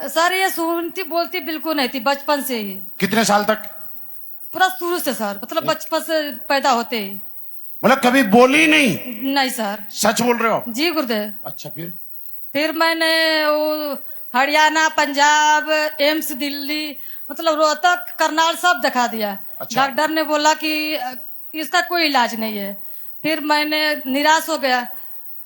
Sir ये सुनती बोलती बिल्कुल नहीं थी बचपन से ही। कितने साल तक? पूरा शुरू से सर, मतलब बचपन से पैदा होते ही। मतलब कभी बोली नहीं? नहीं सर। सच बोल रहे हो? जी गुरुदेव। अच्छा, फिर मैंने वो हरियाणा, पंजाब, एम्स दिल्ली, मतलब रोहतक, करनाल सब दिखा दिया। अच्छा। डॉक्टर ने बोला कि इसका कोई इलाज नहीं है। फिर मैंने निराश हो गया,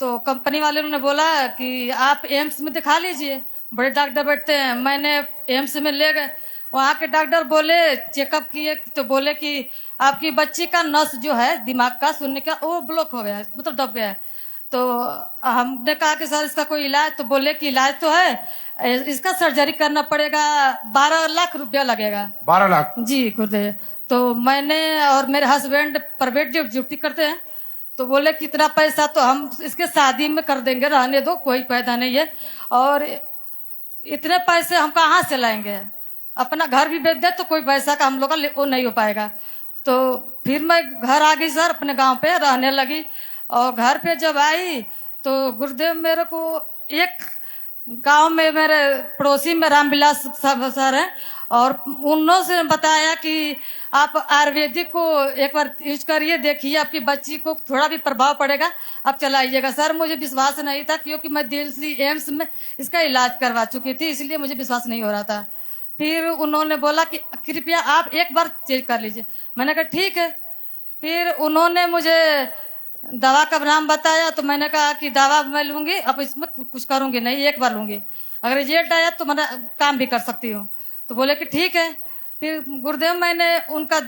तो कंपनी वाले ने बोला कि आप एम्स में दिखा लीजिए, बड़े डॉक्टर बैठते हैं। मैंने एम्स में ले गए, वहाँ के डॉक्टर बोले, चेकअप किए तो बोले कि आपकी बच्ची का नस जो है दिमाग का सुनने का वो ब्लॉक हो गया है, मतलब दब गया है। तो हमने कहा कि सर इसका कोई इलाज? तो बोले कि इलाज तो है, इसका सर्जरी करना पड़ेगा, 12 लाख रुपया लगेगा। 12 लाख? जी गुरुदेव। तो मैंने और मेरे हस्बैंड प्राइवेट ड्यूटी करते हैं, तो बोले कि इतना पैसा तो हम इसके शादी में कर देंगे, रहने दो, कोई फायदा नहीं है, और इतने पैसे हम कहाँ से लाएंगे? अपना घर भी बेच दे तो कोई पैसा का हम लोग का वो नहीं हो पाएगा। तो फिर मैं घर आ गई सर, अपने गांव पे रहने लगी। और घर पे जब आई तो गुरुदेव मेरे को एक गांव में मेरे पड़ोसी में रामविलास सर हैं, और उन्होंने बताया कि आप आयुर्वेदिक को एक बार यूज करिए, देखिए आपकी बच्ची को थोड़ा भी प्रभाव पड़ेगा, आप चलाइएगा। सर मुझे विश्वास नहीं था, क्योंकि मैं दिल्ली एम्स में इसका इलाज करवा चुकी थी, इसलिए मुझे विश्वास नहीं हो रहा था। फिर उन्होंने बोला कि कृपया आप एक बार चेक कर लीजिए। मैंने कहा ठीक है। फिर उन्होंने मुझे दवा का नाम बताया, तो मैंने कहा कि दवा मैं लूंगी, अब इसमें कुछ करूंगी नहीं, एक बार लूंगी, अगर रिजल्ट आया तो मैं काम भी कर सकती हूँ। तो बोले कि ठीक है। फिर गुरुदेव मैंने उनका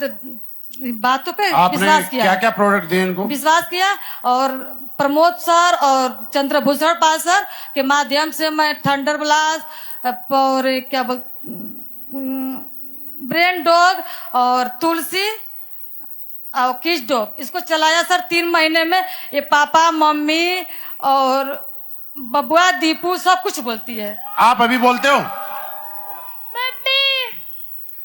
बातों पे विश्वास किया। क्या क्या प्रोडक्ट दिए इनको? विश्वास किया, और प्रमोद सर और चंद्रभूषण पाल सर के माध्यम से मैं थंडर ब्लास्ट और क्या बोल ब्रेन डॉग और तुलसी और किस डॉग, इसको चलाया सर 3 महीने में। ये पापा, मम्मी और बबुआ, दीपू सब कुछ बोलती है। आप अभी बोलते हो? मम्मी।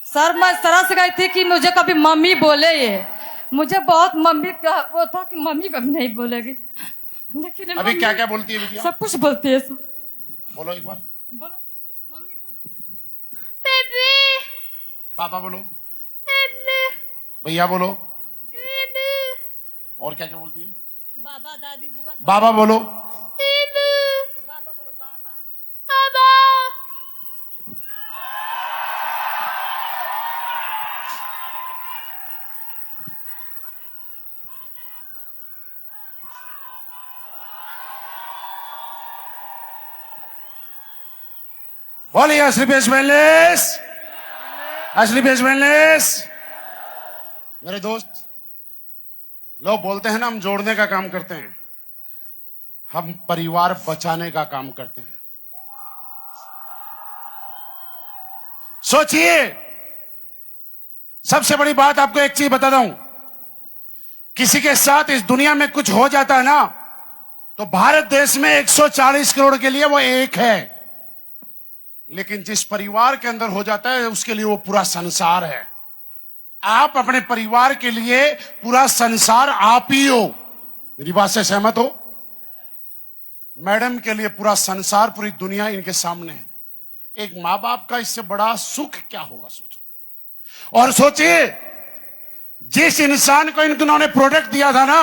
सर मैं तरह से गई थी कि मुझे कभी मम्मी बोले, ये मुझे बहुत मम्मी का वो था कि मम्मी कभी नहीं बोलेगी, लेकिन अभी क्या क्या बोलती है बिटिया? सब कुछ बोलती है। बोलो एक बार। बोलो मम्मी, बेबी। पापा बोलो। बेबी। भैया बोलो। बेबी। और क्या क्या बोलती है? बाबा, दादी, बुआ। बाबा बोलो। बेबी। बाबा बोलो, बाबा, बाबा। बोलिए असली पेश वेलनेस, असली पेश वेलनेस। मेरे दोस्त लोग बोलते हैं ना, हम जोड़ने का काम करते हैं, हम परिवार बचाने का काम करते हैं। सोचिए, सबसे बड़ी बात आपको एक चीज बताता हूं, किसी के साथ इस दुनिया में कुछ हो जाता है ना, तो भारत देश में 140 करोड़ के लिए वो एक है, लेकिन जिस परिवार के अंदर हो जाता है उसके लिए वो पूरा संसार है। आप अपने परिवार के लिए पूरा संसार आप ही हो। मेरी बात से सहमत हो? मैडम के लिए पूरा संसार, पूरी दुनिया इनके सामने है। एक मां बाप का इससे बड़ा सुख क्या होगा, सोचो। और सोचिए, जिस इंसान को इन्होंने प्रोडक्ट दिया था ना,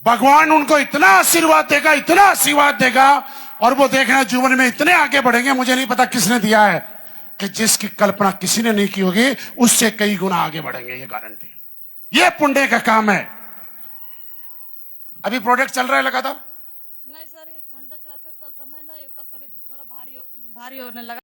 भगवान उनको इतना आशीर्वाद देगा, इतना आशीर्वाद देगा, और वो देखना जीवन में इतने आगे बढ़ेंगे, मुझे नहीं पता किसने दिया है, कि जिसकी कल्पना किसी ने नहीं की होगी उससे कई गुना आगे बढ़ेंगे, ये गारंटी। ये पुण्य का काम है। अभी प्रोडक्ट चल रहा है लगातार? नहीं सर, ये ठंडा चलाते समय ना इसका शरीर थोड़ा भारी होने लगा।